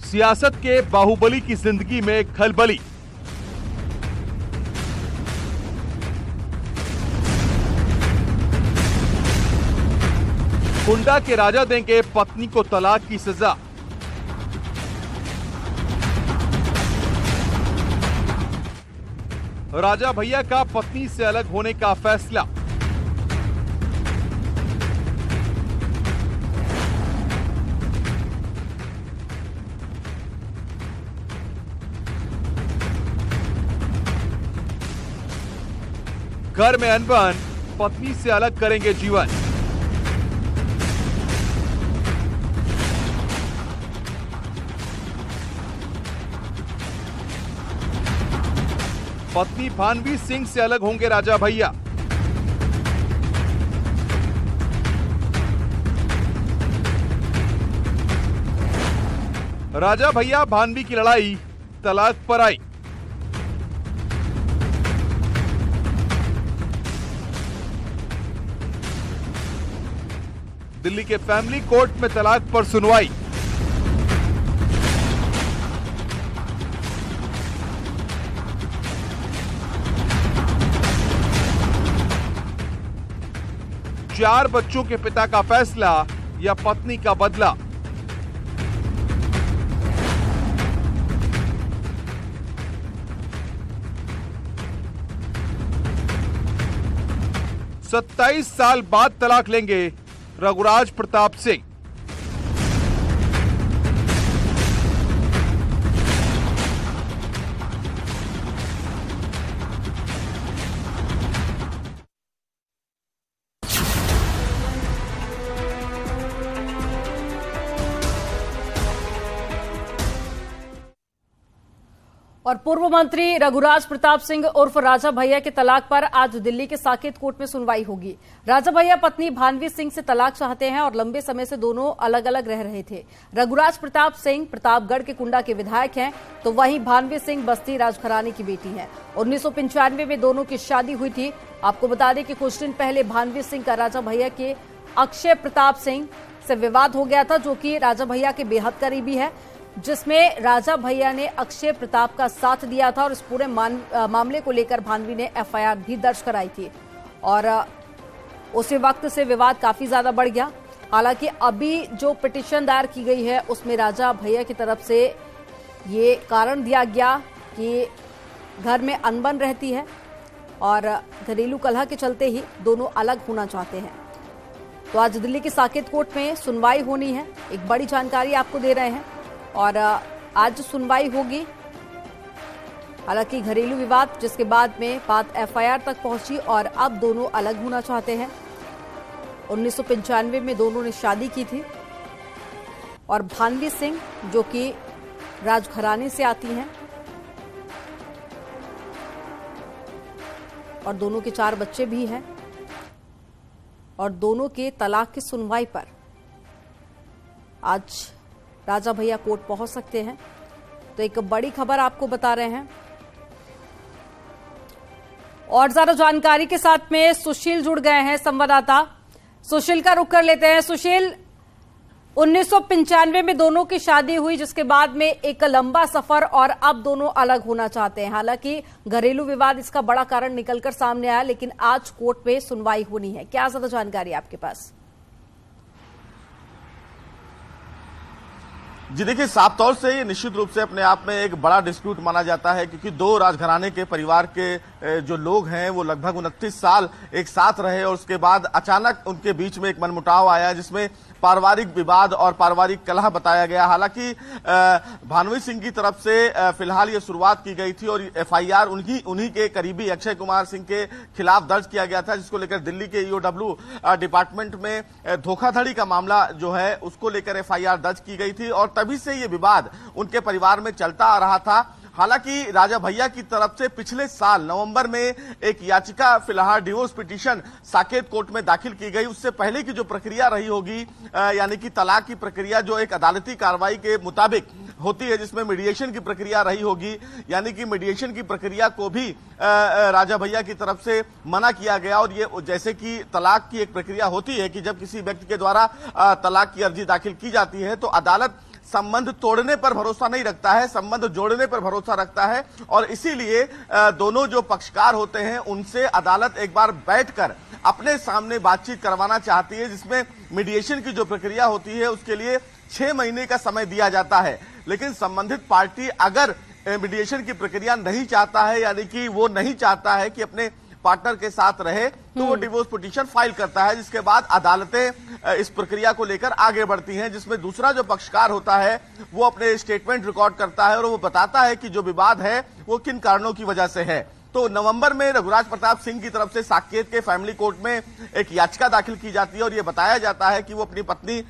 सियासत के बाहुबली की जिंदगी में खलबली। कुंडा के राजा देंगे पत्नी को तलाक की सजा। राजा भैया का पत्नी से अलग होने का फैसला। घर में अनबन, पत्नी से अलग करेंगे जीवन। पत्नी भानवी सिंह से अलग होंगे राजा भैया। राजा भैया भानवी की लड़ाई तलाक पर आई। दिल्ली के फैमिली कोर्ट में तलाक पर सुनवाई। चार बच्चों के पिता का फैसला या पत्नी का बदला। सत्ताईस साल बाद तलाक लेंगे रघुराज प्रताप सिंह। और पूर्व मंत्री रघुराज प्रताप सिंह उर्फ राजा भैया के तलाक पर आज दिल्ली के साकेत कोर्ट में सुनवाई होगी। राजा भैया पत्नी भानवी सिंह से तलाक चाहते हैं और लंबे समय से दोनों अलग अलग रह रहे थे। रघुराज प्रताप सिंह प्रतापगढ़ के कुंडा के विधायक हैं, तो वहीं भानवी सिंह बस्ती राजघराने की बेटी हैं। 1995 में दोनों की शादी हुई थी। आपको बता दें कि कुछ दिन पहले भानवी सिंह का राजा भैया के अक्षय प्रताप सिंह से विवाद हो गया था, जो कि राजा भैया के बेहद करीबी है, जिसमें राजा भैया ने अक्षय प्रताप का साथ दिया था और इस पूरे मामले को लेकर भानवी ने एफआईआर भी दर्ज कराई थी और उसी वक्त से विवाद काफी ज्यादा बढ़ गया। हालांकि अभी जो पिटीशन दायर की गई है उसमें राजा भैया की तरफ से ये कारण दिया गया कि घर में अनबन रहती है और घरेलू कलह के चलते ही दोनों अलग होना चाहते हैं। तो आज दिल्ली के साकेत कोर्ट में सुनवाई होनी है। एक बड़ी जानकारी आपको दे रहे हैं और आज सुनवाई होगी। हालांकि घरेलू विवाद जिसके बाद में बात एफआईआर तक पहुंची और अब दोनों अलग होना चाहते हैं। 1995 में दोनों ने शादी की थी और भानवी सिंह जो कि राजघराने से आती हैं और दोनों के 4 बच्चे भी हैं और दोनों के तलाक की सुनवाई पर आज राजा भैया कोर्ट पहुंच सकते हैं। तो एक बड़ी खबर आपको बता रहे हैं और ज्यादा जानकारी के साथ में सुशील जुड़ गए हैं, संवाददाता। सुशील का रुख कर लेते हैं। सुशील, 1995 में दोनों की शादी हुई, जिसके बाद में एक लंबा सफर और अब दोनों अलग होना चाहते हैं। हालांकि घरेलू विवाद इसका बड़ा कारण निकलकर सामने आया, लेकिन आज कोर्ट में सुनवाई होनी है। क्या ज्यादा जानकारी आपके पास? जी देखिए, साफ तौर से ये निश्चित रूप से अपने आप में एक बड़ा डिस्प्यूट माना जाता है, क्योंकि 2 राजघराने के परिवार के जो लोग हैं वो लगभग 29 साल एक साथ रहे और उसके बाद अचानक उनके बीच में एक मनमुटाव आया, जिसमें पारिवारिक विवाद और पारिवारिक कलह बताया गया। हालांकि भानवी सिंह की तरफ से फिलहाल ये शुरुआत की गई थी और एफआईआर उन्हीं के करीबी अक्षय कुमार सिंह के खिलाफ दर्ज किया गया था, जिसको लेकर दिल्ली के ईओडब्ल्यू डिपार्टमेंट में धोखाधड़ी का मामला जो है उसको लेकर एफआईआर दर्ज की गई थी और तभी से ये विवाद उनके परिवार में चलता आ रहा था। हालांकि राजा भैया की तरफ से पिछले साल नवंबर में एक याचिका फिलहाल डिवोर्स पिटीशन साकेत कोर्ट में दाखिल की गई। उससे पहले की जो प्रक्रिया रही होगी, यानी कि तलाक की प्रक्रिया जो एक अदालती कार्रवाई के मुताबिक होती है, जिसमें मीडिएशन की प्रक्रिया रही होगी, यानी कि मीडिएशन की प्रक्रिया को भी राजा भैया की तरफ से मना किया गया। और ये जैसे कि तलाक की एक प्रक्रिया होती है कि जब किसी व्यक्ति के द्वारा तलाक की अर्जी दाखिल की जाती है तो अदालत संबंध तोड़ने पर भरोसा नहीं रखता है, संबंध जोड़ने पर भरोसा रखता है। और इसीलिए दोनों जो पक्षकार होते हैं उनसे अदालत एक बार बैठकर अपने सामने बातचीत करवाना चाहती है, जिसमें मीडिएशन की जो प्रक्रिया होती है उसके लिए 6 महीने का समय दिया जाता है। लेकिन संबंधित पार्टी अगर मीडिएशन की प्रक्रिया नहीं चाहता है, यानी कि वो नहीं चाहता है कि अपने पार्टनर के साथ रहे, तो वो डिवोर्स पिटीशन फाइल करता है, जिसके बाद अदालतें इस प्रक्रिया को लेकर आगे बढ़ती हैं, जिसमें दूसरा जो पक्षकार होता है वो अपने स्टेटमेंट रिकॉर्ड करता है और वो बताता है कि जो विवाद है वो किन कारणों की वजह से है। तो नवंबर में रघुराज प्रताप सिंह की तरफ से साकेत के फैमिली कोर्ट में एक याचिका दाखिल की जाती है और ये बताया जाता है कि वो अपनी पत्नी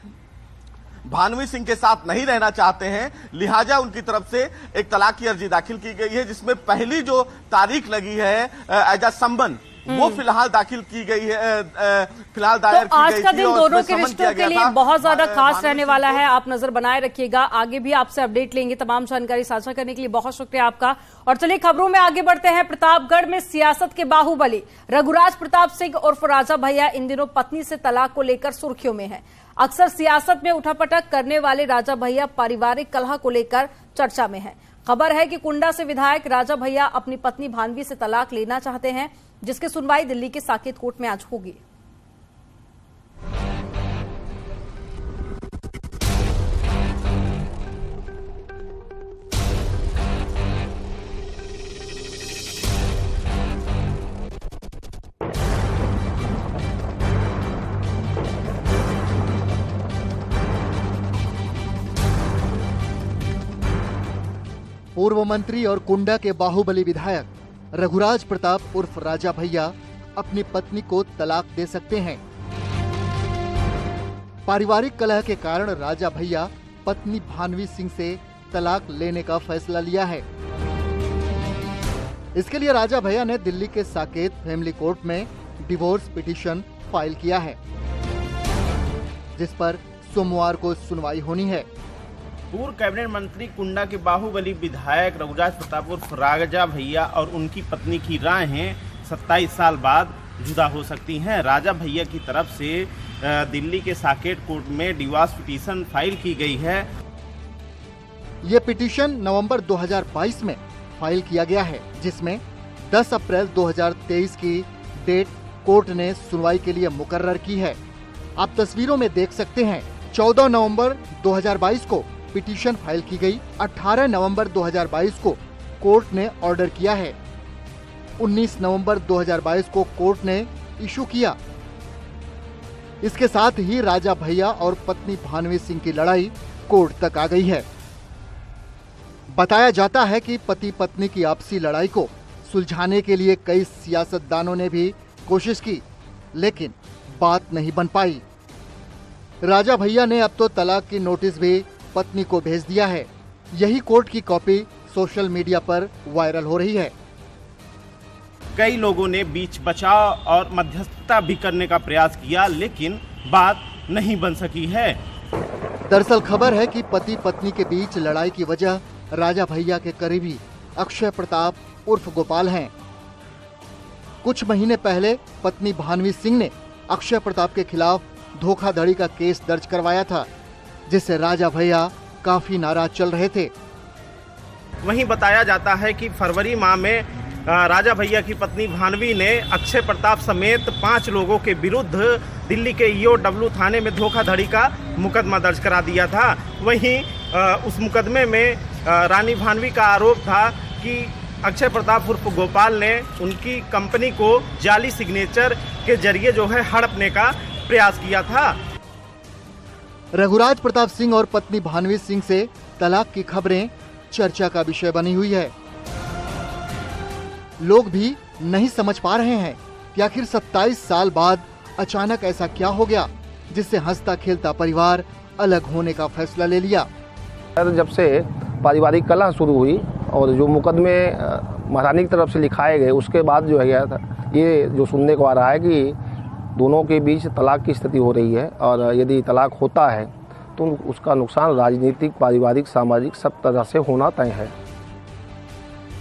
भानवी सिंह के साथ नहीं रहना चाहते हैं, लिहाजा उनकी तरफ से एक तलाक की अर्जी दाखिल की गई है, जिसमें पहली जो तारीख लगी है एज अ संबंध वो फिलहाल दाखिल की गई है, फिलहाल दायर की गई थी। आज का दिन दोनों के रिश्तों के लिए बहुत ज्यादा खास रहने वाला है, आप नजर बनाए रखिएगा। आगे भी आपसे अपडेट लेंगे। तमाम जानकारी साझा करने के लिए बहुत शुक्रिया आपका। और चलिए खबरों में आगे बढ़ते हैं। प्रतापगढ़ में सियासत के बाहुबली रघुराज प्रताप सिंह उर्फ राजा भैया इन दिनों पत्नी से तलाक को लेकर सुर्खियों में है। अक्सर सियासत में उठापटक करने वाले राजा भैया पारिवारिक कलह को लेकर चर्चा में है। खबर है कि कुंडा से विधायक राजा भैया अपनी पत्नी भानवी से तलाक लेना चाहते हैं, जिसकी सुनवाई दिल्ली के साकेत कोर्ट में आज होगी। पूर्व मंत्री और कुंडा के बाहुबली विधायक रघुराज प्रताप उर्फ राजा भैया अपनी पत्नी को तलाक दे सकते हैं। पारिवारिक कलह के कारण राजा भैया पत्नी भानवी सिंह से तलाक लेने का फैसला लिया है। इसके लिए राजा भैया ने दिल्ली के साकेत फैमिली कोर्ट में डिवोर्स पिटीशन फाइल किया है, जिस पर सोमवार को सुनवाई होनी है। पूर्व कैबिनेट मंत्री कुंडा के बाहुबली विधायक रघुराज प्रताप उर्फ राजा भैया और उनकी पत्नी की राहें 27 साल बाद जुदा हो सकती हैं। राजा भैया की तरफ से दिल्ली के साकेत कोर्ट में डिवोर्स पिटीशन फाइल की गई है। ये पिटीशन नवंबर 2022 में फाइल किया गया है, जिसमें 10 अप्रैल 2023 की डेट कोर्ट ने सुनवाई के लिए मुकर्रर की है। आप तस्वीरों में देख सकते हैं 14 नवंबर 2022 को पिटीशन फाइल की गई। 18 नवंबर 2022 को कोर्ट ने ऑर्डर किया है। 19 नवंबर 2022 को कोर्ट ने इशू किया। इसके साथ ही राजा भैया और पत्नी भानवी सिंह की लड़ाई कोर्ट तक आ गई है। बताया जाता है कि पति पत्नी की आपसी लड़ाई को सुलझाने के लिए कई सियासतदानों ने भी कोशिश की, लेकिन बात नहीं बन पाई। राजा भैया ने अब तो तलाक की नोटिस भी पत्नी को भेज दिया है। यही कोर्ट की कॉपी सोशल मीडिया पर वायरल हो रही है। कई लोगों ने बीच बचाव और मध्यस्थता भी करने का प्रयास किया, लेकिन बात नहीं बन सकी है। दरअसल खबर है कि पति पत्नी के बीच लड़ाई की वजह राजा भैया के करीबी अक्षय प्रताप उर्फ गोपाल हैं। कुछ महीने पहले पत्नी भानवी सिंह ने अक्षय प्रताप के खिलाफ धोखाधड़ी का केस दर्ज करवाया था, जिससे राजा भैया काफी नाराज चल रहे थे। वहीं बताया जाता है कि फरवरी माह में राजा भैया की पत्नी भानवी ने अक्षय प्रताप समेत 5 लोगों के विरुद्ध दिल्ली के EOW थाने में धोखाधड़ी का मुकदमा दर्ज करा दिया था। वहीं उस मुकदमे में रानी भानवी का आरोप था कि अक्षय प्रताप उर्फ गोपाल ने उनकी कंपनी को जाली सिग्नेचर के जरिए जो है हड़पने का प्रयास किया था। रघुराज प्रताप सिंह और पत्नी भानवी सिंह से तलाक की खबरें चर्चा का विषय बनी हुई है। लोग भी नहीं समझ पा रहे हैं कि आखिर 27 साल बाद अचानक ऐसा क्या हो गया, जिससे हंसता खेलता परिवार अलग होने का फैसला ले लिया। जब से पारिवारिक कलह शुरू हुई और जो मुकदमे महारानी की तरफ से लिखाए गए, उसके बाद जो है गया था, ये जो सुनने को आ रहा है कि दोनों के बीच तलाक की स्थिति हो रही है और यदि तलाक होता है तो उसका नुकसान राजनीतिक, पारिवारिक, सामाजिक सब तरह से होना तय है।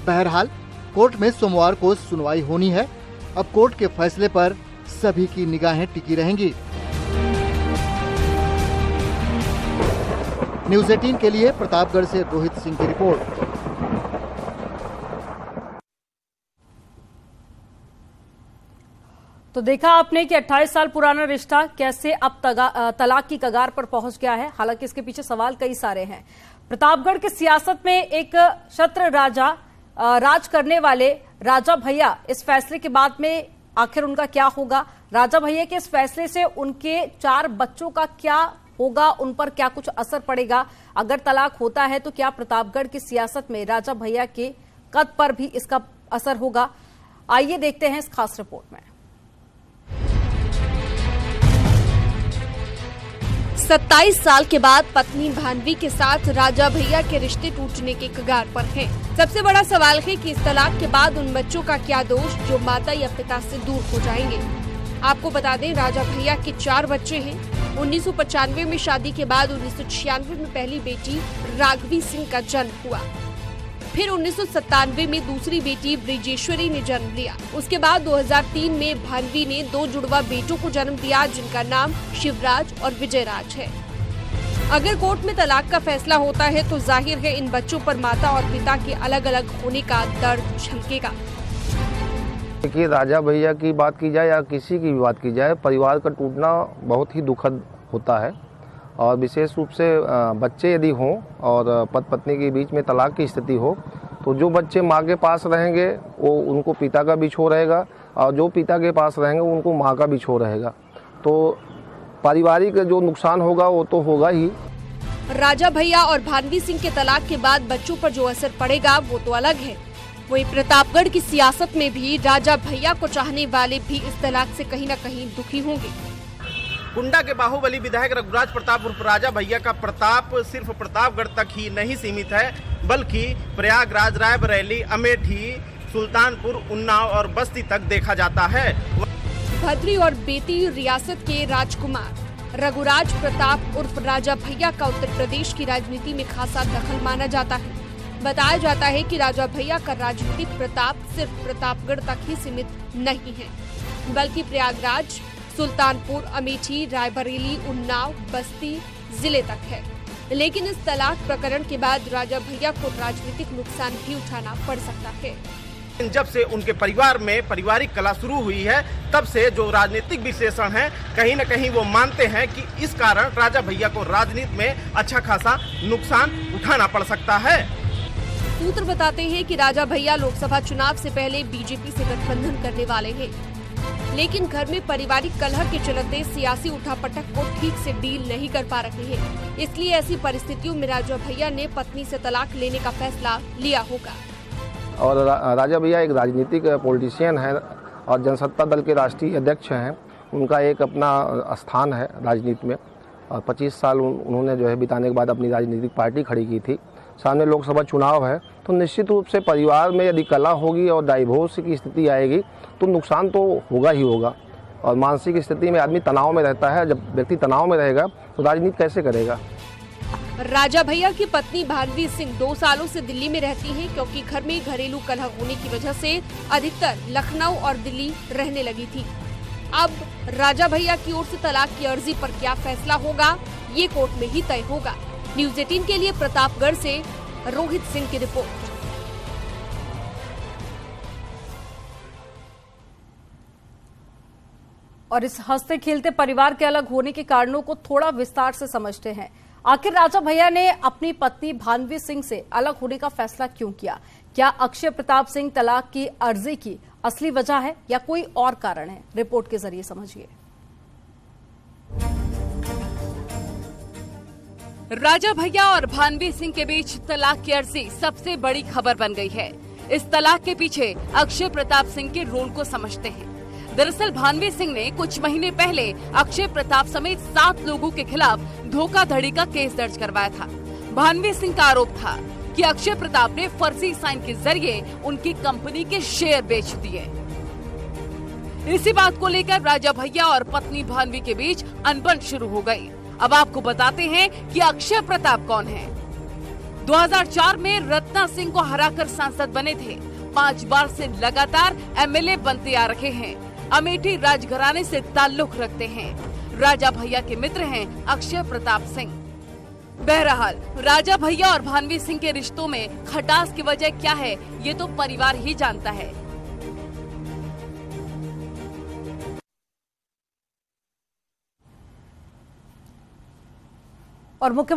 बहरहाल कोर्ट में सोमवार को सुनवाई होनी है। अब कोर्ट के फैसले पर सभी की निगाहें टिकी रहेंगी। न्यूज 18 के लिए प्रतापगढ़ से रोहित सिंह की रिपोर्ट। तो देखा आपने कि 28 साल पुराना रिश्ता कैसे अब तलाक की कगार पर पहुंच गया है। हालांकि इसके पीछे सवाल कई सारे हैं। प्रतापगढ़ की सियासत में एक छत्र राजा राज करने वाले राजा भैया इस फैसले के बाद में आखिर उनका क्या होगा? राजा भैया के इस फैसले से उनके 4 बच्चों का क्या होगा? उन पर क्या कुछ असर पड़ेगा? अगर तलाक होता है तो क्या प्रतापगढ़ की सियासत में राजा भैया के कद पर भी इसका असर होगा? आइए देखते हैं इस खास रिपोर्ट में। 27 साल के बाद पत्नी भानवी के साथ राजा भैया के रिश्ते टूटने के कगार पर हैं। सबसे बड़ा सवाल है कि इस तलाक के बाद उन बच्चों का क्या दोष जो माता या पिता से दूर हो जाएंगे। आपको बता दें, राजा भैया के 4 बच्चे हैं। 1995 में शादी के बाद 1996 में पहली बेटी राघवी सिंह का जन्म हुआ। फिर 1997 में दूसरी बेटी ब्रिजेश्वरी ने जन्म लिया। उसके बाद 2003 में भानवी ने 2 जुड़वा बेटों को जन्म दिया, जिनका नाम शिवराज और विजयराज है। अगर कोर्ट में तलाक का फैसला होता है तो जाहिर है इन बच्चों पर माता और पिता के अलग अलग होने का दर्द झलकेगा। देखिए, राजा भैया की बात की जाए या किसी की भी बात की जाए, परिवार का टूटना बहुत ही दुखद होता है। और विशेष रूप से बच्चे यदि हों और पति पत्नी के बीच में तलाक की स्थिति हो तो जो बच्चे माँ के पास रहेंगे वो उनको पिता का भी छोड़ रहेगा, और जो पिता के पास रहेंगे उनको माँ का भी छोड़ रहेगा। तो पारिवारिक जो नुकसान होगा वो तो होगा ही। राजा भैया और भानवी सिंह के तलाक के बाद बच्चों पर जो असर पड़ेगा वो तो अलग है। वहीं प्रतापगढ़ की सियासत में भी राजा भैया को चाहने वाले भी इस तलाक से कहीं न कहीं दुखी होंगे। कुंडा के बाहुबली विधायक रघुराज प्रताप उर्फ राजा भैया का प्रताप सिर्फ प्रतापगढ़ तक ही नहीं सीमित है, बल्कि प्रयागराज, रायबरेली, अमेठी, सुल्तानपुर, उन्नाव और बस्ती तक देखा जाता है। भद्री और बेती रियासत के राजकुमार रघुराज प्रताप उर्फ राजा भैया का उत्तर प्रदेश की राजनीति में खासा दखल माना जाता है। बताया जाता है कि राजा भैया का राजनीतिक प्रताप सिर्फ प्रतापगढ़ तक ही सीमित नहीं है, बल्कि प्रयागराज, सुल्तानपुर, अमेठी, रायबरेली, उन्नाव, बस्ती जिले तक है। लेकिन इस तलाक प्रकरण के बाद राजा भैया को राजनीतिक नुकसान भी उठाना पड़ सकता है। जब से उनके परिवार में पारिवारिक कलह शुरू हुई है, तब से जो राजनीतिक विश्लेषण है कहीं न कहीं वो मानते हैं कि इस कारण राजा भैया को राजनीति में अच्छा खासा नुकसान उठाना पड़ सकता है। सूत्र बताते हैं कि राजा भैया लोकसभा चुनाव से पहले बीजेपी से गठबंधन करने वाले हैं, लेकिन घर में पारिवारिक कलह के चलते सियासी उठापटक को ठीक से डील नहीं कर पा रहे हैं। इसलिए ऐसी परिस्थितियों में राजा भैया ने पत्नी से तलाक लेने का फैसला लिया होगा। और राजा भैया एक राजनीतिक पॉलिटिशियन है और जनसत्ता दल के राष्ट्रीय अध्यक्ष हैं। उनका एक अपना स्थान है राजनीति में, और 25 साल उन्होंने जो है बिताने के बाद अपनी राजनीतिक पार्टी खड़ी की थी। सामने लोकसभा चुनाव है, तो निश्चित रूप से परिवार में यदि कलह होगी और डाइवोर्स की स्थिति आएगी तो नुकसान तो होगा ही होगा। और मानसिक स्थिति में आदमी तनाव में रहता है, जब व्यक्ति तनाव में रहेगा तो राजनीति कैसे करेगा। राजा भैया की पत्नी भानवी सिंह 2 सालों से दिल्ली में रहती हैं, क्योंकि घर में घरेलू कलह होने की वजह से अधिकतर लखनऊ और दिल्ली रहने लगी थी। अब राजा भैया की ओर से तलाक की अर्जी पर क्या फैसला होगा, ये कोर्ट में ही तय होगा। न्यूज 18 के लिए प्रतापगढ़ से रोहित सिंह की रिपोर्ट। और इस हंसते खेलते परिवार के अलग होने के कारणों को थोड़ा विस्तार से समझते हैं। आखिर राजा भैया ने अपनी पत्नी भानवी सिंह से अलग होने का फैसला क्यों किया? क्या अक्षय प्रताप सिंह तलाक की अर्जी की असली वजह है या कोई और कारण है? रिपोर्ट के जरिए समझिए। राजा भैया और भानवी सिंह के बीच तलाक की अर्जी सबसे बड़ी खबर बन गई है। इस तलाक के पीछे अक्षय प्रताप सिंह के रोल को समझते हैं। दरअसल भानवी सिंह ने कुछ महीने पहले अक्षय प्रताप समेत 7 लोगों के खिलाफ धोखाधड़ी का केस दर्ज करवाया था। भानवी सिंह का आरोप था कि अक्षय प्रताप ने फर्जी साइन के जरिए उनकी कंपनी के शेयर बेच दिए। इसी बात को लेकर राजा भैया और पत्नी भानवी के बीच अनबन शुरू हो गई। अब आपको बताते हैं कि अक्षय प्रताप कौन है। 2004 में रत्ना सिंह को हराकर सांसद बने थे। 5 बार से लगातार एमएलए बनते आ रहे हैं। अमेठी राजघराने से ताल्लुक रखते हैं। राजा भैया के मित्र हैं अक्षय प्रताप सिंह। बहरहाल राजा भैया और भानवी सिंह के रिश्तों में खटास की वजह क्या है, ये तो परिवार ही जानता है। और मुख्यमंत्री